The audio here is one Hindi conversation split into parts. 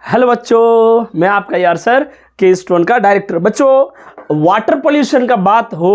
हेलो बच्चों, मैं आपका यार सर के स्टोन का डायरेक्टर। बच्चों, वाटर पोल्यूशन का बात हो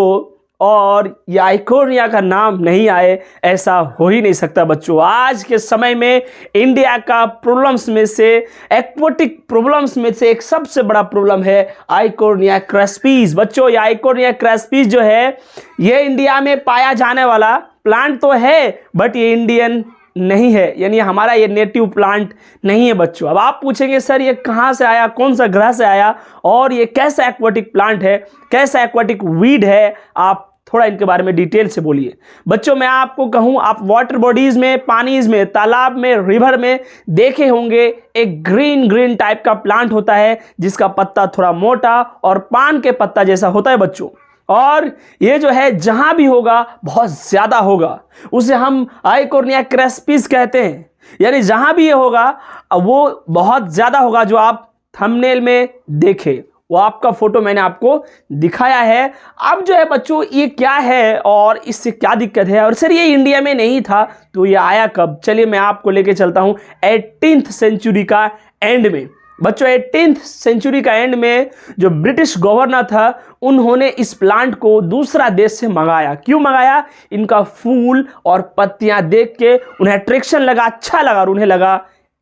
और ये आइकोनिया का नाम नहीं आए, ऐसा हो ही नहीं सकता। बच्चों, आज के समय में इंडिया का प्रॉब्लम्स में से, एक्वाटिक प्रॉब्लम्स में से एक सबसे बड़ा प्रॉब्लम है आइकोनिया क्रैस्पीज। बच्चों, ये आइकोनिया क्रैस्पीज जो है, ये इंडिया में पाया जाने वाला प्लांट तो है, बट ये इंडियन नहीं है, यानी हमारा ये नेटिव प्लांट नहीं है। बच्चों, अब आप पूछेंगे सर ये कहाँ से आया, कौन सा ग्रह से आया और ये कैसा एक्वाटिक प्लांट है, कैसा एक्वाटिक वीड है, आप थोड़ा इनके बारे में डिटेल से बोलिए। बच्चों, मैं आपको कहूं, आप वाटर बॉडीज में, पानीज में, तालाब में, रिवर में देखे होंगे एक ग्रीन ग्रीन टाइप का प्लांट होता है जिसका पत्ता थोड़ा मोटा और पान के पत्ता जैसा होता है। बच्चों, और ये जो है जहां भी होगा बहुत ज्यादा होगा, उसे हम आइकोनिया क्रैस्पीज कहते हैं। यानी जहां भी ये होगा वो बहुत ज्यादा होगा। जो आप थंबनेल में देखे वो आपका फोटो मैंने आपको दिखाया है। अब जो है बच्चों, ये क्या है और इससे क्या दिक्कत है, और सर ये इंडिया में नहीं था तो ये आया कब? चलिए मैं आपको लेके चलता हूं 18th सेंचुरी का एंड में। बच्चों, 18th सेंचुरी का एंड में जो ब्रिटिश गवर्नर था, उन्होंने इस प्लांट को दूसरा देश से मंगाया। क्यों मंगाया? इनका फूल और पत्तियां देख के उन्हें अट्रैक्शन लगा, अच्छा लगा, और उन्हें लगा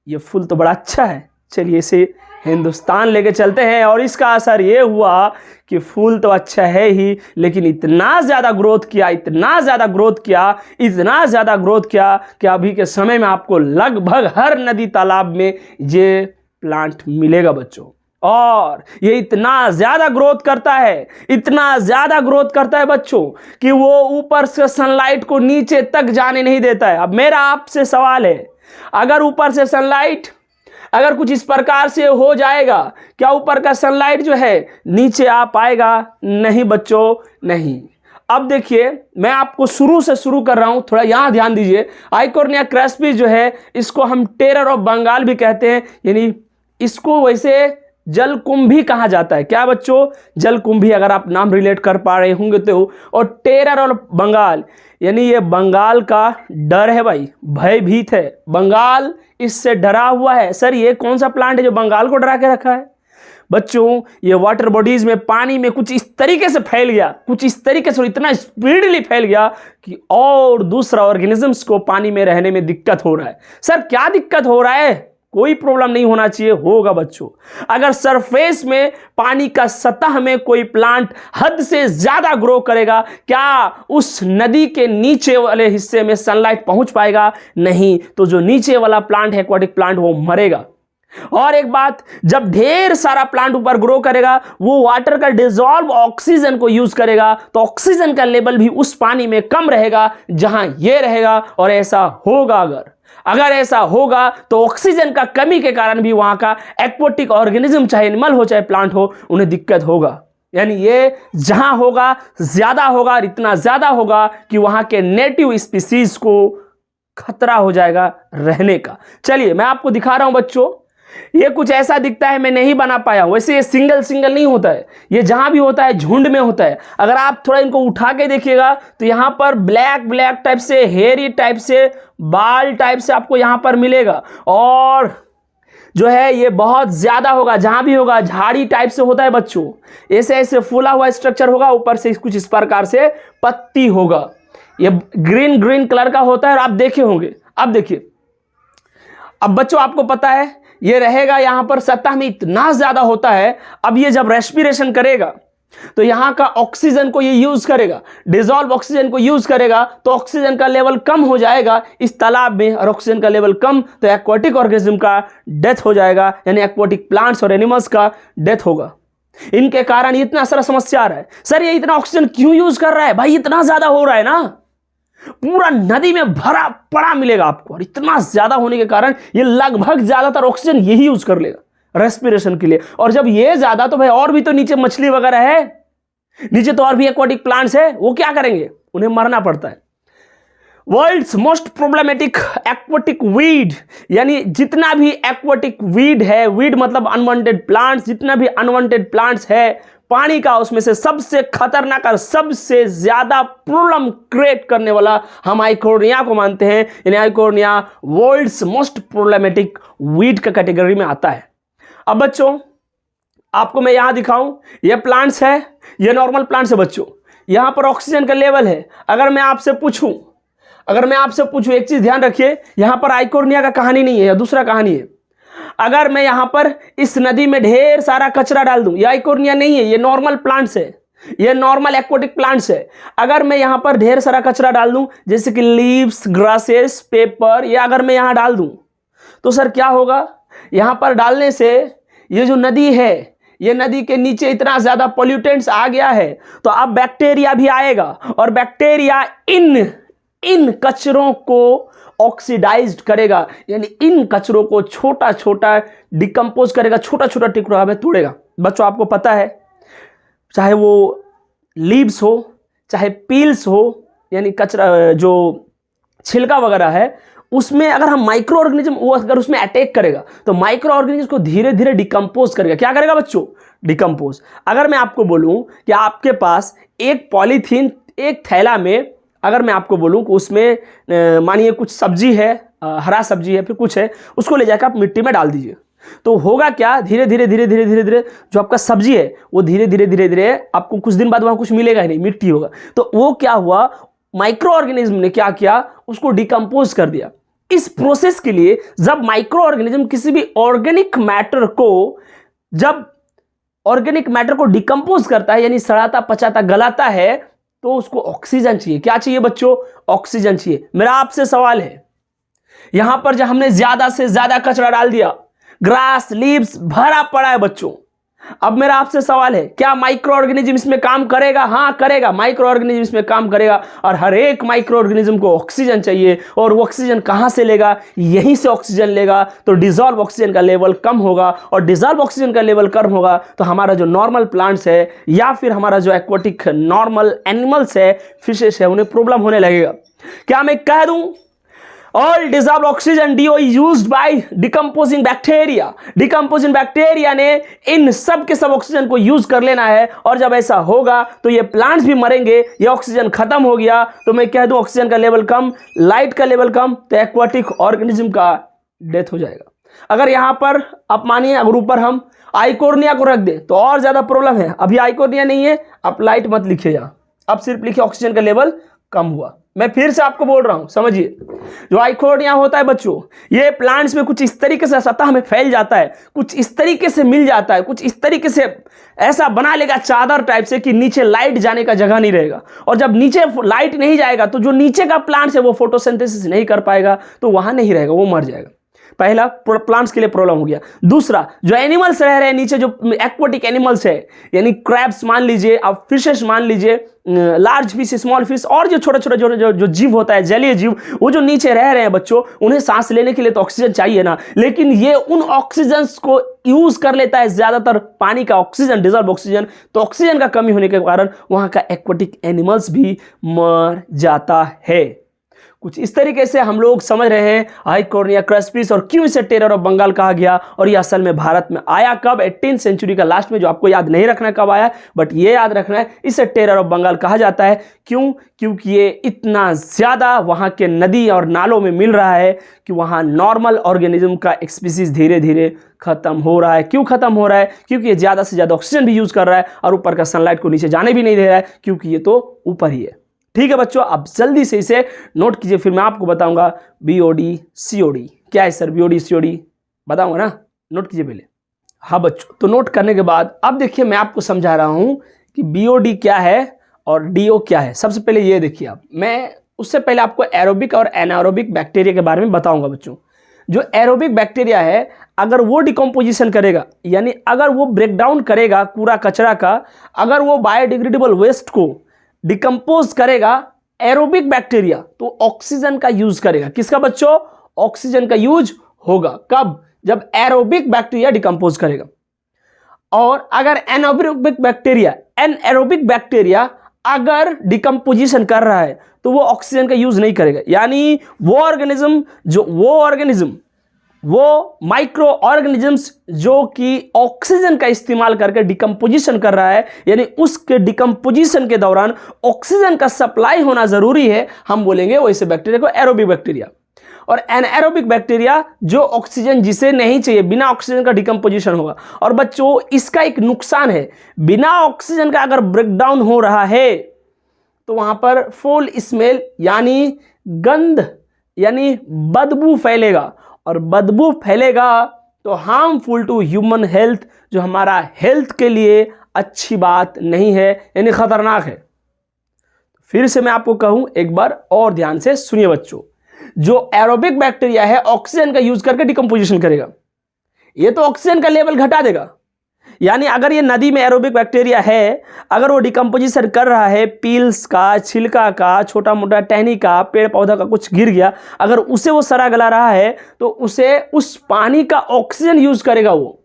ये फूल तो बड़ा अच्छा है, चलिए इसे हिंदुस्तान लेके चलते हैं। और इसका असर ये हुआ कि फूल तो अच्छा है ही, लेकिन इतना ज़्यादा ग्रोथ किया, इतना ज़्यादा ग्रोथ किया, इतना ज़्यादा ग्रोथ किया कि अभी के समय में आपको लगभग हर नदी तालाब में ये प्लांट मिलेगा। बच्चों, और ये इतना ज़्यादा ग्रोथ करता है, इतना ज़्यादा ग्रोथ करता है बच्चों, कि वो ऊपर से सनलाइट को नीचे तक जाने नहीं देता है। अब मेरा आपसे सवाल है, अगर ऊपर से सनलाइट अगर कुछ इस प्रकार से हो जाएगा, क्या ऊपर का सनलाइट जो है नीचे आ पाएगा? नहीं बच्चों, नहीं। अब देखिए, मैं आपको शुरू से शुरू कर रहा हूं, थोड़ा यहां ध्यान दीजिए। आइकोनिया क्रैस्पीज जो है, इसको हम टेरर ऑफ बंगाल भी कहते हैं, यानी इसको वैसे जलकुंभी कहा जाता है। क्या बच्चों? जलकुंभी, अगर आप नाम रिलेट कर पा रहे होंगे तो। और टेरर ऑफ बंगाल, यानी ये बंगाल का डर है भाई, भयभीत है, बंगाल इससे डरा हुआ है। सर ये कौन सा प्लांट है जो बंगाल को डरा के रखा है? बच्चों, ये वाटर बॉडीज में, पानी में कुछ इस तरीके से फैल गया, कुछ इस तरीके से, इतना स्पीडली फैल गया कि और दूसरा ऑर्गेनिजम्स को पानी में रहने में दिक्कत हो रहा है। सर क्या दिक्कत हो रहा है? कोई प्रॉब्लम नहीं होना चाहिए, होगा बच्चों। अगर सरफेस में, पानी का सतह में कोई प्लांट हद से ज्यादा ग्रो करेगा, क्या उस नदी के नीचे वाले हिस्से में सनलाइट पहुंच पाएगा? नहीं। तो जो नीचे वाला प्लांट है, एक्वाटिक प्लांट, वो मरेगा। और एक बात, जब ढेर सारा प्लांट ऊपर ग्रो करेगा, वो वाटर का डिसॉल्व ऑक्सीजन को यूज करेगा, तो ऑक्सीजन का लेवल भी उस पानी में कम रहेगा जहां ये रहेगा। और ऐसा होगा, अगर ऐसा होगा तो ऑक्सीजन का कमी के कारण भी वहां का एक्वाटिक ऑर्गेनिज्म, चाहे एनिमल हो चाहे प्लांट हो, उन्हें दिक्कत होगा। यानी ये जहां होगा ज्यादा होगा, और इतना ज्यादा होगा कि वहां के नेटिव स्पीसीज को खतरा हो जाएगा रहने का। चलिए मैं आपको दिखा रहा हूं बच्चों, ये कुछ ऐसा दिखता है, मैं नहीं बना पाया हूं। वैसे ये सिंगल सिंगल नहीं होता है, ये जहां भी होता है झुंड में होता है। अगर आप थोड़ा इनको उठा के देखिएगा तो यहां पर ब्लैक ब्लैक टाइप से, हेयरी टाइप से, बाल टाइप से आपको यहां पर मिलेगा। और जो है ये बहुत ज्यादा होगा, जहां भी होगा झाड़ी टाइप से होता है बच्चों, ऐसे ऐसे फूला हुआ स्ट्रक्चर होगा, ऊपर से कुछ इस प्रकार से पत्ती होगा, ये ग्रीन ग्रीन कलर का होता है, और आप देखे होंगे। अब देखिए, अब बच्चों आपको पता है ये रहेगा यहां पर सतह में, इतना ज्यादा होता है। अब ये जब रेस्पिरेशन करेगा तो यहां का ऑक्सीजन को ये यूज करेगा, डिसॉल्व ऑक्सीजन को यूज करेगा, तो ऑक्सीजन का लेवल कम हो जाएगा इस तालाब में, और ऑक्सीजन का लेवल कम तो एक्वाटिक ऑर्गेनिज्म का डेथ हो जाएगा, यानी एक्वाटिक प्लांट्स और एनिमल्स का डेथ होगा। इनके कारण इतना सारा समस्या आ रहा है। सर ये इतना ऑक्सीजन क्यों यूज कर रहा है? भाई इतना ज्यादा हो रहा है ना, पूरा नदी में भरा पड़ा मिलेगा आपको, और इतना ज्यादा होने के कारण ये लगभग ज्यादातर ऑक्सीजन यही यूज कर लेगा रेस्पिरेशन के लिए। और जब ये ज्यादा, तो भाई और भी तो नीचे मछली वगैरह है, नीचे तो और भी एक्वाटिक प्लांट्स है, वो क्या करेंगे? उन्हें मरना पड़ता है। World's most problematic aquatic weed, यानी जितना भी एक्वाटिक वीड है, वीड मतलब अनवांटेड प्लांट्स, जितना भी अनवांटेड प्लांट्स है पानी का, उसमें से सबसे खतरनाक और सबसे ज्यादा प्रॉब्लम क्रिएट करने वाला हम आइकोनिया को मानते हैं। यानी आइकोनिया वर्ल्ड्स मोस्ट प्रॉब्लमेटिक वीड का कैटेगरी में आता है। अब बच्चों आपको मैं यहां दिखाऊं, ये प्लांट्स है, ये नॉर्मल प्लांट्स है बच्चों। यहां पर ऑक्सीजन का लेवल है। अगर मैं आपसे पूछूं एक चीज ध्यान रखिए, यहां पर आइकोर्निया का कहानी नहीं है, या दूसरा कहानी है। अगर मैं यहां पर इस नदी में ढेर सारा कचरा डाल दूं, ये आइकोर्निया नहीं है, ये नॉर्मल प्लांट्स है, ये नॉर्मल एक्वाटिक प्लांट्स है। अगर मैं यहां पर ढेर सारा कचरा डाल दूं, जैसे कि लीव्स, ग्रासेस, पेपर, ये अगर मैं यहां डाल दूं तो सर क्या होगा? यहां पर डालने से ये जो नदी है, ये नदी के नीचे इतना ज्यादा पॉल्यूटेंट्स आ गया है, तो अब बैक्टीरिया भी आएगा, और बैक्टीरिया इन कचरों को ऑक्सीडाइज्ड करेगा, यानी इन कचरों को छोटा छोटा डिकम्पोज करेगा, छोटा छोटा टुकड़ा में तोड़ेगा। बच्चों आपको पता है, चाहे वो लीव्स हो, चाहे पील्स हो, यानी कचरा जो छिलका वगैरह है, उसमें अगर हम माइक्रो ऑर्गेनिज्म वो अगर उसमें अटैक करेगा तो माइक्रो ऑर्गेनिज्म को धीरे धीरे डिकम्पोज करेगा। क्या करेगा बच्चों? डिकम्पोज। अगर मैं आपको बोलूं कि आपके पास एक पॉलीथीन, एक थैला में, अगर मैं आपको बोलूं कि उसमें मानिए कुछ सब्जी है, हरा सब्जी है, फिर कुछ है, उसको ले जाकर आप मिट्टी में डाल दीजिए, तो होगा क्या? धीरे धीरे धीरे धीरे धीरे धीरे जो आपका सब्जी है वो धीरे धीरे धीरे धीरे आपको कुछ दिन बाद वहां कुछ मिलेगा ही नहीं, मिट्टी होगा। तो वो क्या हुआ? माइक्रो ऑर्गेनिज्म ने क्या किया? उसको डिकम्पोज कर दिया। इस प्रोसेस के लिए जब माइक्रो ऑर्गेनिज्म किसी भी ऑर्गेनिक मैटर को डिकम्पोज करता है, यानी सड़ाता, पचाता, गलाता है, तो उसको ऑक्सीजन चाहिए। क्या चाहिए बच्चों? ऑक्सीजन चाहिए। मेरा आपसे सवाल है, यहां पर जब हमने ज्यादा से ज्यादा कचरा डाल दिया, ग्रास, लीव्स भरा पड़ा है बच्चों, अब मेरा आपसे सवाल है, क्या माइक्रो ऑर्गेनिज्म इसमें काम करेगा? हाँ करेगा, माइक्रो ऑर्गेनिज्म इसमें काम करेगा। और हर एक माइक्रो ऑर्गेनिज्म को ऑक्सीजन चाहिए, और वो ऑक्सीजन कहां से लेगा? यहीं से ऑक्सीजन लेगा। तो डिजॉल्व ऑक्सीजन का लेवल कम होगा, और डिजॉल्व ऑक्सीजन का लेवल कम होगा तो हमारा जो नॉर्मल प्लांट्स है, या फिर हमारा जो एक्वाटिक नॉर्मल एनिमल्स है, फिशेस है, उन्हें प्रॉब्लम होने लगेगा। क्या मैं कह दूं all dissolved oxygen DO is used by decomposing bacteria। Decomposing bacteria ने इन सब के सब ऑक्सीजन को यूज कर लेना है, और जब ऐसा होगा तो ये प्लांट्स भी मरेंगे। ये ऑक्सीजन खत्म हो गया तो मैं कह दूं ऑक्सीजन का लेवल कम, लाइट का लेवल कम, तो एक्वाटिक ऑर्गेनिज्म का डेथ हो जाएगा। अगर यहां पर आप मानिए, अगर ऊपर हम आइकोर्निया को रख दें तो और ज्यादा प्रॉब्लम है। अभी आइकोर्निया नहीं है, आप लाइट मत लिखिए यहां, आप सिर्फ लिखिए ऑक्सीजन का लेवल कम हुआ। मैं फिर से आपको बोल रहा हूं, समझिए, जो आइकोर्निया होता है बच्चों, ये प्लांट्स में कुछ इस तरीके से सतह में फैल जाता है, कुछ इस तरीके से मिल जाता है, कुछ इस तरीके से ऐसा बना लेगा चादर टाइप से कि नीचे लाइट जाने का जगह नहीं रहेगा। और जब नीचे लाइट नहीं जाएगा तो जो नीचे का प्लांट्स है वो फोटोसिंथेसिस नहीं कर पाएगा, तो वहां नहीं रहेगा, वो मर जाएगा। पहला प्लांट्स के लिए प्रॉब्लम हो गया। दूसरा, जो एनिमल्स रह रहे हैं नीचे, जो एक्वाटिक एनिमल्स है, यानी क्रैब्स मान लीजिए, आप फिशेस मान लीजिए, लार्ज फिश, स्मॉल फिश, और जो छोटे छोटे जो जीव होता है, जलीय जीव, वो जो नीचे रह रहे हैं बच्चों, उन्हें सांस लेने के लिए तो ऑक्सीजन चाहिए ना, लेकिन ये उन ऑक्सीजन को यूज कर लेता है ज्यादातर पानी का ऑक्सीजन, डिजॉल्व ऑक्सीजन। तो ऑक्सीजन का कमी होने के कारण वहां का एक्वाटिक एनिमल्स भी मर जाता है। कुछ इस तरीके से हम लोग समझ रहे हैं आइकोर्निया क्रस्पिस और क्यों इसे टेरर ऑफ बंगाल कहा गया, और ये असल में भारत में आया कब? 18वीं सेंचुरी का लास्ट में, जो आपको याद नहीं रखना कब आया, बट ये याद रखना है, इसे टेरर ऑफ बंगाल कहा जाता है। क्यों? क्योंकि ये इतना ज्यादा वहां के नदी और नालों में मिल रहा है कि वहां नॉर्मल ऑर्गेनिज्म का एक स्पीसीज धीरे धीरे खत्म हो रहा है। क्यों खत्म हो रहा है? क्योंकि ये ज्यादा से ज्यादा ऑक्सीजन भी यूज कर रहा है, और ऊपर का सनलाइट को नीचे जाने भी नहीं दे रहा है, क्योंकि ये तो ऊपर ही है। ठीक है बच्चों, अब जल्दी से इसे नोट कीजिए, फिर मैं आपको बताऊंगा BOD COD क्या है। सर BOD COD बताऊंगा ना, नोट कीजिए पहले। हाँ बच्चों, तो नोट करने के बाद अब देखिए मैं आपको समझा रहा हूं कि BOD क्या है और DO क्या है। सबसे पहले ये देखिए आप, मैं उससे पहले आपको एरोबिक और एनारोबिक बैक्टीरिया के बारे में बताऊंगा बच्चों। जो एरोबिक बैक्टीरिया है, अगर वो डिकम्पोजिशन करेगा, यानी अगर वो ब्रेक डाउन करेगा कूड़ा कचरा का, अगर वो बायोडिग्रेडेबल वेस्ट को डिकम्पोज करेगा एरोबिक बैक्टीरिया, तो ऑक्सीजन का यूज करेगा। किसका बच्चों? ऑक्सीजन का यूज होगा। कब? जब एरोबिक बैक्टीरिया डिकम्पोज करेगा। और अगर एनारोबिक बैक्टीरिया अगर डिकम्पोजिशन कर रहा है तो वो ऑक्सीजन का यूज नहीं करेगा। यानी वो माइक्रो ऑर्गेनिजम्स जो कि ऑक्सीजन का इस्तेमाल करके डिकम्पोजिशन कर रहा है, यानी उसके डिकम्पोजिशन के दौरान ऑक्सीजन का सप्लाई होना जरूरी है, हम बोलेंगे वैसे बैक्टीरिया को एरोबिक बैक्टीरिया। और एनाएरोबिक बैक्टीरिया जो ऑक्सीजन जिसे नहीं चाहिए, बिना ऑक्सीजन का डिकम्पोजिशन होगा। और बच्चों इसका एक नुकसान है, बिना ऑक्सीजन का अगर ब्रेकडाउन हो रहा है तो वहां पर फॉल स्मेल यानी गंध यानी बदबू फैलेगा, और बदबू फैलेगा तो हार्मफुल टू ह्यूमन हेल्थ, जो हमारा हेल्थ के लिए अच्छी बात नहीं है, यानी खतरनाक है। फिर से मैं आपको कहूं, एक बार और ध्यान से सुनिए बच्चों, जो एरोबिक बैक्टीरिया है ऑक्सीजन का यूज करके डिकम्पोजिशन करेगा, ये तो ऑक्सीजन का लेवल घटा देगा। यानी अगर ये नदी में एरोबिक बैक्टीरिया है, अगर वो डिकम्पोजिशन कर रहा है, पील्स का, छिलका का, छोटा मोटा टहनी का, पेड़ पौधा का कुछ गिर गया, अगर उसे वो सड़ा गला रहा है तो उसे उस पानी का ऑक्सीजन यूज करेगा वो,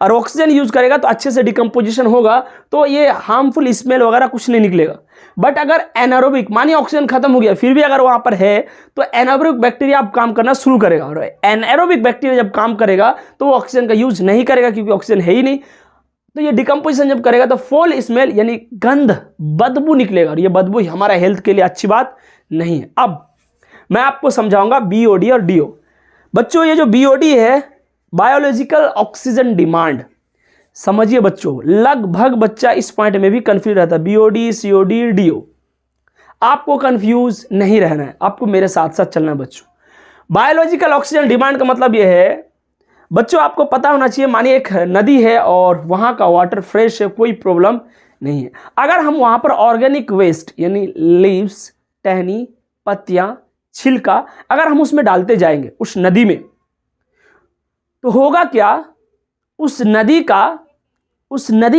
और ऑक्सीजन यूज करेगा तो अच्छे से डिकम्पोजिशन होगा, तो ये हार्मफुल स्मेल वगैरह कुछ नहीं निकलेगा। बट अगर एनारोबिक, मानिए ऑक्सीजन खत्म हो गया, फिर भी अगर वहां पर है तो एनारोबिक बैक्टीरिया अब काम करना शुरू करेगा, और एनारोबिक बैक्टीरिया जब काम करेगा तो वो ऑक्सीजन का यूज नहीं करेगा क्योंकि ऑक्सीजन है ही नहीं। तो ये डिकम्पोजिशन जब करेगा तो फॉल स्मेल यानी गंध, बदबू निकलेगा, और ये बदबू हमारा हेल्थ के लिए अच्छी बात नहीं है। अब मैं आपको समझाऊंगा बीओडी और डीओ। बच्चों ये जो बीओडी है, बायोलॉजिकल ऑक्सीजन डिमांड, समझिए बच्चों, लगभग बच्चा इस पॉइंट में भी कंफ्यूज रहता है, बीओडी, सीओडी, डीओ। आपको कंफ्यूज नहीं रहना है, आपको मेरे साथ साथ चलना है बच्चों। बायोलॉजिकल ऑक्सीजन डिमांड का मतलब यह है बच्चों, आपको पता होना चाहिए, मानिए एक नदी है और वहां का वाटर फ्रेश है, कोई प्रॉब्लम नहीं है। अगर हम वहां पर ऑर्गेनिक वेस्ट यानी लीव्स, टहनी, पत्तियां, छिलका अगर हम उसमें डालते जाएंगे उस नदी में, तो होगा क्या, उस नदी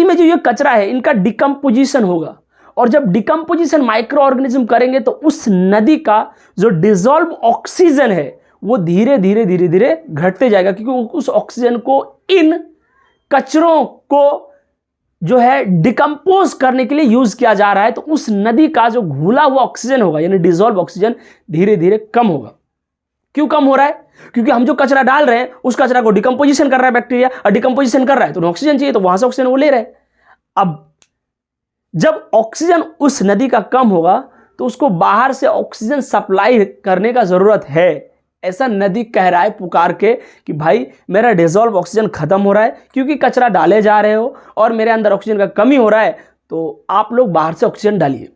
में जो ये कचरा है इनका डिकम्पोजिशन होगा, और जब डिकम्पोजिशन माइक्रो ऑर्गेनिज्म करेंगे तो उस नदी का जो डिसॉल्व ऑक्सीजन है वो धीरे धीरे धीरे धीरे घटते जाएगा, क्योंकि उस ऑक्सीजन को इन कचरों को जो है डिकम्पोज करने के लिए यूज किया जा रहा है। तो उस नदी का जो घुला हुआ ऑक्सीजन होगा यानी डिसॉल्व ऑक्सीजन धीरे धीरे कम होगा। क्यों कम हो रहा है? क्योंकि हम जो कचरा डाल रहे हैं उस कचरा को डिकम्पोजिशन कर रहा है बैक्टीरिया, और डिकम्पोजिशन कर रहा है तो ऑक्सीजन चाहिए, तो वहां से ऑक्सीजन वो ले रहे हैं। अब जब ऑक्सीजन उस नदी का कम होगा तो उसको बाहर से ऑक्सीजन सप्लाई करने का जरूरत है। ऐसा नदी कह रहा है पुकार के कि भाई मेरा डिसॉल्व ऑक्सीजन खत्म हो रहा है, क्योंकि कचरा डाले जा रहे हो और मेरे अंदर ऑक्सीजन का कमी हो रहा है, तो आप लोग बाहर से ऑक्सीजन डालिए।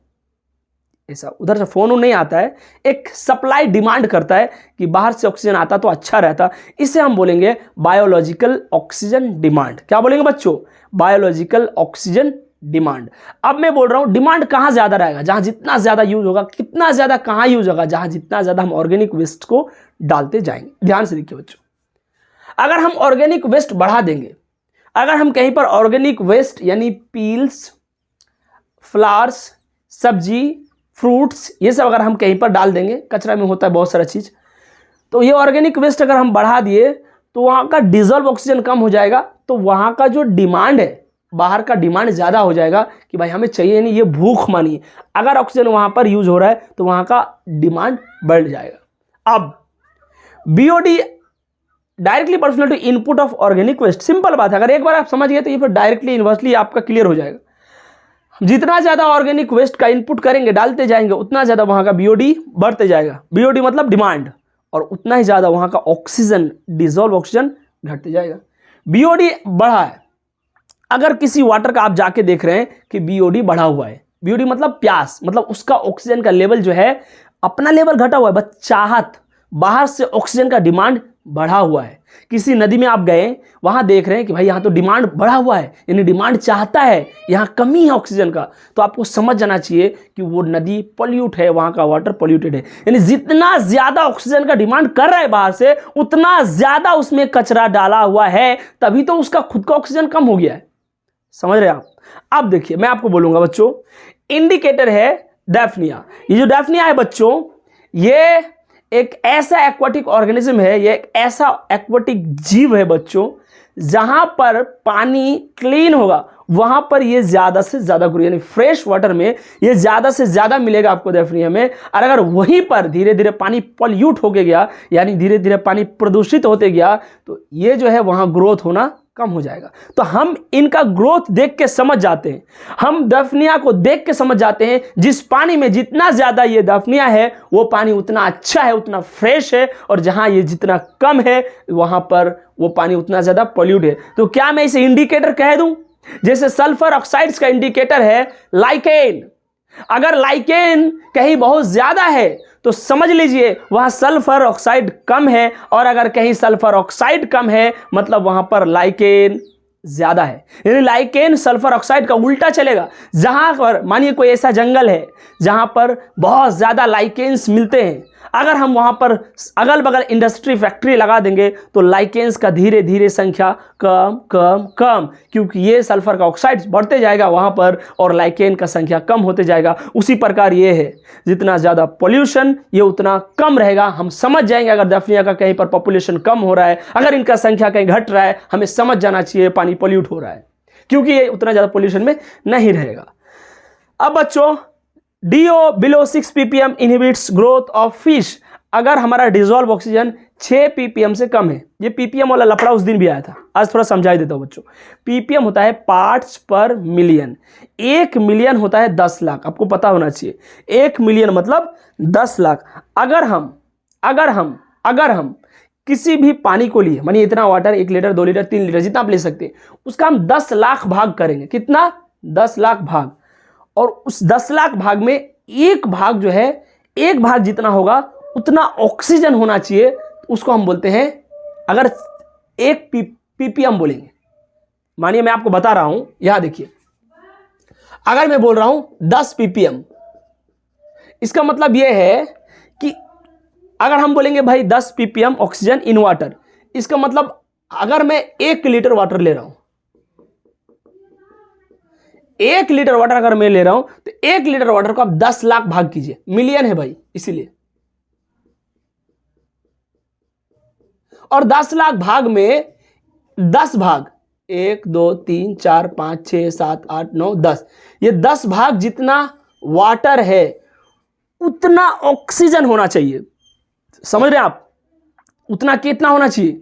ऐसा उधर से फोन नहीं आता है, एक सप्लाई डिमांड करता है कि बाहर से ऑक्सीजन आता तो अच्छा रहता। इसे हम बोलेंगे बायोलॉजिकल ऑक्सीजन डिमांड। क्या बोलेंगे बच्चों? Biological oxygen demand. अब मैं बोल रहा हूं डिमांड कहां ज्यादा रहेगा, जहां जितना ज्यादा यूज होगा। कितना ज्यादा कहां यूज होगा? जहां जितना ज्यादा हम ऑर्गेनिक वेस्ट को डालते जाएंगे। ध्यान से देखिए बच्चों, अगर हम ऑर्गेनिक वेस्ट बढ़ा देंगे, अगर हम कहीं पर ऑर्गेनिक वेस्ट यानी पील्स, फ्लावर्स, सब्जी, फ्रूट्स, ये सब अगर हम कहीं पर डाल देंगे, कचरा में होता है बहुत सारा चीज, तो ये ऑर्गेनिक वेस्ट अगर हम बढ़ा दिए तो वहां का डिसॉल्व ऑक्सीजन कम हो जाएगा, तो वहां का जो डिमांड है, बाहर का डिमांड ज्यादा हो जाएगा कि भाई हमें चाहिए नहीं, ये भूख मानिए। अगर ऑक्सीजन वहां पर यूज हो रहा है तो वहां का डिमांड बढ़ जाएगा। अब BOD directly proportional to input of organic waste. Simple बात है, अगर एक बार आप समझ गए तो ये फिर डायरेक्टली इनवर्सली आपका क्लियर हो जाएगा। जितना ज्यादा ऑर्गेनिक वेस्ट का इनपुट करेंगे, डालते जाएंगे, उतना ज्यादा वहां का बीओडी बढ़ते जाएगा। बीओडी मतलब डिमांड, और उतना ही ज्यादा वहां का ऑक्सीजन, डिसॉल्व ऑक्सीजन घटते जाएगा। बीओडी बढ़ा है, अगर किसी वाटर का आप जाके देख रहे हैं कि बीओडी बढ़ा हुआ है, बीओडी मतलब प्यास, मतलब उसका ऑक्सीजन का लेवल जो है अपना लेवल घटा हुआ है, बस चाहत, बाहर से ऑक्सीजन का डिमांड बढ़ा हुआ है। किसी नदी में आप गए, वहां देख रहे हैं कि भाई यहां तो डिमांड बढ़ा हुआ है, यानी डिमांड चाहता है, यहां कमी है ऑक्सीजन का, तो आपको समझ जाना चाहिए कि वो नदी पॉल्यूट है, वहां का वाटर पॉल्यूटेड है। यानी जितना ज्यादा ऑक्सीजन का डिमांड कर रहा है बाहर से, उतना ज्यादा उसमें कचरा डाला हुआ है, तभी तो उसका खुद का ऑक्सीजन कम हो गया है। समझ रहे हैं आप? अब देखिए मैं आपको बोलूंगा बच्चों, इंडिकेटर है डैफनिया। ये जो डैफनिया है बच्चों, ये एक ऐसा एक्वाटिक ऑर्गेनिज्म है, ये एक ऐसा एक्वाटिक जीव है बच्चों, जहां पर पानी क्लीन होगा वहां पर ये ज्यादा से ज्यादा ग्रो, यानी फ्रेश वाटर में ये ज्यादा से ज्यादा मिलेगा आपको डैफनिया में। और अगर वहीं पर धीरे धीरे पानी पॉल्यूट होके गया, यानी धीरे धीरे पानी प्रदूषित होते गया, तो ये जो है वहां ग्रोथ होना कम हो जाएगा। तो हम इनका ग्रोथ देख के समझ जाते हैं, हम दफनिया को देख के समझ जाते हैं जिस पानी में जितना ज़्यादा ये दफनिया है वो पानी उतना अच्छा है, उतना फ्रेश है, और जहाँ ये जितना कम है वहाँ पर वो पानी उतना ज़्यादा पॉल्यूट है। तो क्या मैं इसे इंडिकेटर कह दूँ? जैसे सल्फर ऑक्साइड्स का इंडिकेटर है लाइकेन। अगर लाइकेन कहीं बहुत ज़्यादा है तो समझ लीजिए वहाँ सल्फर ऑक्साइड कम है, और अगर कहीं सल्फर ऑक्साइड कम है मतलब वहाँ पर लाइकेन ज़्यादा है। यानी लाइकेन सल्फर ऑक्साइड का उल्टा चलेगा। जहाँ पर मानिए कोई ऐसा जंगल है जहाँ पर बहुत ज़्यादा लाइकेन्स मिलते हैं, अगर हम वहाँ पर अगल बगल इंडस्ट्री फैक्ट्री लगा देंगे तो लाइकेन्स का धीरे धीरे संख्या कम कम कम, क्योंकि ये सल्फर का ऑक्साइड बढ़ते जाएगा वहाँ पर और लाइकेन का संख्या कम होते जाएगा। उसी प्रकार ये है, जितना ज़्यादा पोल्यूशन ये उतना कम रहेगा। हम समझ जाएंगे अगर दफनिया का कहीं पर पॉपुलेशन कम हो रहा है, अगर इनका संख्या कहीं घट रहा है, हमें समझ जाना चाहिए पानी पोल्यूट हो रहा है, क्योंकि ये उतना ज़्यादा पोल्यूशन में नहीं रहेगा। अब बच्चों, DO below 6 ppm inhibits growth of fish. अगर हमारा डिजोल्व ऑक्सीजन 6 ppm से कम है, ये ppm वाला लफड़ा उस दिन भी आया था, आज थोड़ा समझा ही देता हूँ बच्चों। ppm होता है पार्ट्स पर मिलियन, 1 मिलियन होता है 10 लाख, आपको पता होना चाहिए। 1 मिलियन मतलब 10 लाख। अगर हम किसी भी पानी को लिए, मानिए इतना वाटर 1 लीटर 2 लीटर 3 लीटर जितना आप ले सकते हैं, उसका हम 10 लाख भाग करेंगे। कितना? 10 लाख भाग। और उस 10 लाख भाग में एक भाग जो है, एक भाग जितना होगा उतना ऑक्सीजन होना चाहिए, उसको हम बोलते हैं, अगर 1 ppm बोलेंगे, मानिए मैं आपको बता रहा हूं, यहां देखिए, अगर मैं बोल रहा हूं 10 ppm, इसका मतलब यह है कि अगर हम बोलेंगे भाई 10 ppm ऑक्सीजन इन वाटर, इसका मतलब अगर मैं 1 लीटर वाटर ले रहा हूं, 1 लीटर वाटर अगर मैं ले रहा हूं तो 1 लीटर वाटर को आप 10 लाख भाग कीजिए, मिलियन है भाई इसीलिए, और 10 लाख भाग में 10 भाग, 1 2 3 4 5 6 7 8 9 10, ये 10 भाग जितना वाटर है उतना ऑक्सीजन होना चाहिए। समझ रहे हैं आप? उतना कितना होना चाहिए?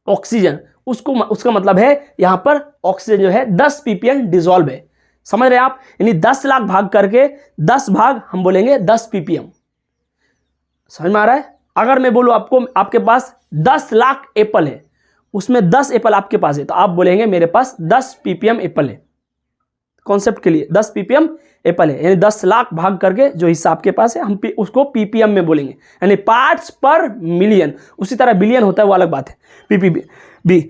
ऑक्सीजन। उसका मतलब है यहां पर ऑक्सीजन जो है 10 ppm डिजोल्व है। समझ रहे हैं आप? यानी 10 लाख भाग करके 10 भाग हम बोलेंगे 10 ppm। समझ में आ रहा है? अगर मैं बोलूं आपको, आपके पास 10 लाख एप्पल है, उसमें 10 एप्पल आपके पास है, तो आप बोलेंगे मेरे पास 10 ppm एप्पल है। कॉन्सेप्ट के लिए 10 ppm एप्पल है, यानी 10 लाख भाग करके जो हिस्सा आपके पास है हम उसको ppm में बोलेंगे, यानी पार्ट्स पर मिलियन। उसी तरह बिलियन होता है वो अलग बात है, ppb।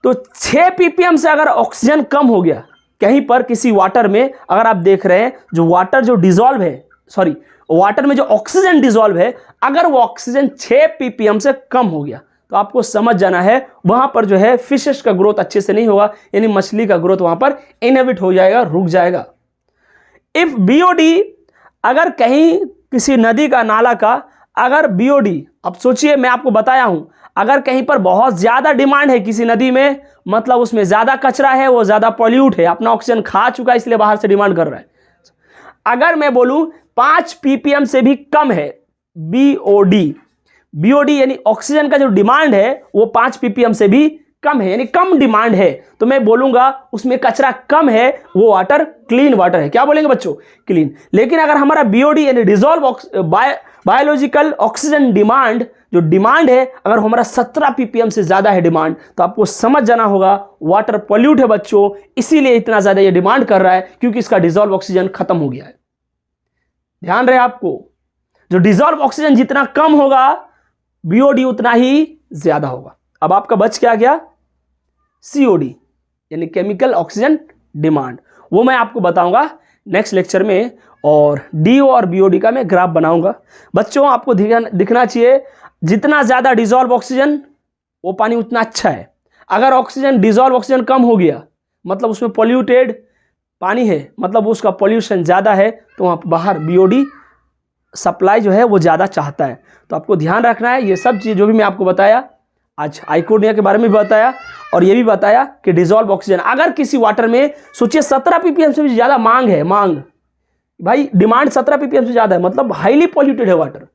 तो 6 ppm से अगर ऑक्सीजन कम हो गया कहीं पर किसी वाटर में, अगर आप देख रहे हैं जो वाटर जो डिजोल्व है, सॉरी वाटर में जो ऑक्सीजन डिजोल्व है, अगर वो ऑक्सीजन 6 ppm से कम हो गया तो आपको समझ जाना है वहां पर जो है फिशेस का ग्रोथ अच्छे से नहीं होगा, यानी मछली का ग्रोथ वहां पर इनहिबिट हो जाएगा, रुक जाएगा। इफ BOD, अगर कहीं किसी नदी का नाला का अगर BOD, अब सोचिए मैं आपको बताया हूं, अगर कहीं पर बहुत ज्यादा डिमांड है किसी नदी में, मतलब उसमें ज्यादा कचरा है, वो ज्यादा पॉल्यूट है, अपना ऑक्सीजन खा चुका है इसलिए बाहर से डिमांड कर रहा है। अगर मैं बोलूं 5 ppm से भी कम है BOD यानी ऑक्सीजन का जो डिमांड है वो 5 ppm से भी कम है, यानी कम डिमांड है, तो मैं बोलूंगा उसमें कचरा कम है, वो वाटर क्लीन वाटर है। क्या बोलेंगे बच्चों? क्लीन। लेकिन अगर हमारा BOD यानी डिजोल्व बायोलॉजिकल ऑक्सीजन डिमांड, जो डिमांड है अगर हमारा 17 ppm से ज्यादा है डिमांड, तो आपको समझ जाना होगा वाटर पॉल्यूट है बच्चों, इसीलिए इतना ज्यादा ये डिमांड कर रहा है, क्योंकि इसका डिजोल्व ऑक्सीजन खत्म हो गया है। ध्यान रहे आपको, जो डिजोल्व ऑक्सीजन जितना कम होगा BOD उतना ही ज्यादा होगा। अब आपका बच क्या गया? COD यानी केमिकल ऑक्सीजन डिमांड, वो मैं आपको बताऊंगा नेक्स्ट लेक्चर में, और DO और BOD का मैं ग्राफ बनाऊंगा। बच्चों आपको दिखना चाहिए जितना ज्यादा डिजोल्व ऑक्सीजन वो पानी उतना अच्छा है। अगर ऑक्सीजन डिजोल्व ऑक्सीजन कम हो गया मतलब उसमें पॉल्यूटेड पानी है, मतलब उसका पॉल्यूशन ज़्यादा है, तो वहाँ बाहर BOD सप्लाई जो है वो ज़्यादा चाहता है। तो आपको ध्यान रखना है ये सब चीज़ जो भी मैं आपको बताया, आज आइकोनिया के बारे में भी बताया और ये भी बताया कि डिजोल्व ऑक्सीजन अगर किसी वाटर में, सोचिए 17 ppm से भी ज़्यादा मांग है, मांग भाई डिमांड 17 ppm से ज़्यादा है, मतलब हाईली पॉल्यूटेड है वाटर।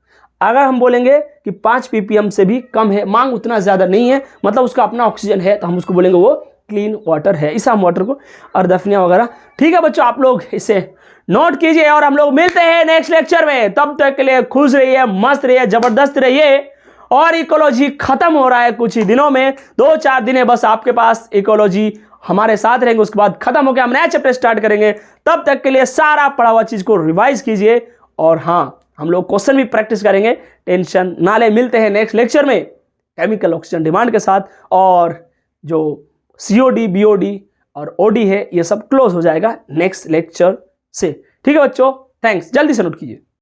अगर हम बोलेंगे कि 5 ppm से भी कम है, मांग उतना ज़्यादा नहीं है, मतलब उसका अपना ऑक्सीजन है, तो हम उसको बोलेंगे वो क्लीन वाटर है, इस आम वाटर को, और दफनिया वगैरह। ठीक है बच्चों, आप लोग इसे नोट कीजिए और हम लोग मिलते हैं नेक्स्ट लेक्चर में। तब तक के लिए खुश रहिए, मस्त रहिए, जबरदस्त रहिए। और इकोलॉजी खत्म हो रहा है कुछ ही दिनों में, 2-4 दिन है बस आपके पास इकोलॉजी हमारे साथ रहेंगे, उसके बाद खत्म हो गया, हम नया चैप्टर स्टार्ट करेंगे। तब तक के लिए सारा पढ़ा हुआ चीज को रिवाइज कीजिए, और हाँ हम लोग क्वेश्चन भी प्रैक्टिस करेंगे, टेंशन ना ले। मिलते हैं नेक्स्ट लेक्चर में केमिकल ऑक्सीजन डिमांड के साथ, और जो COD BOD और OD है ये सब क्लोज हो जाएगा नेक्स्ट लेक्चर से। ठीक है बच्चों, थैंक्स, जल्दी से नोट कीजिए।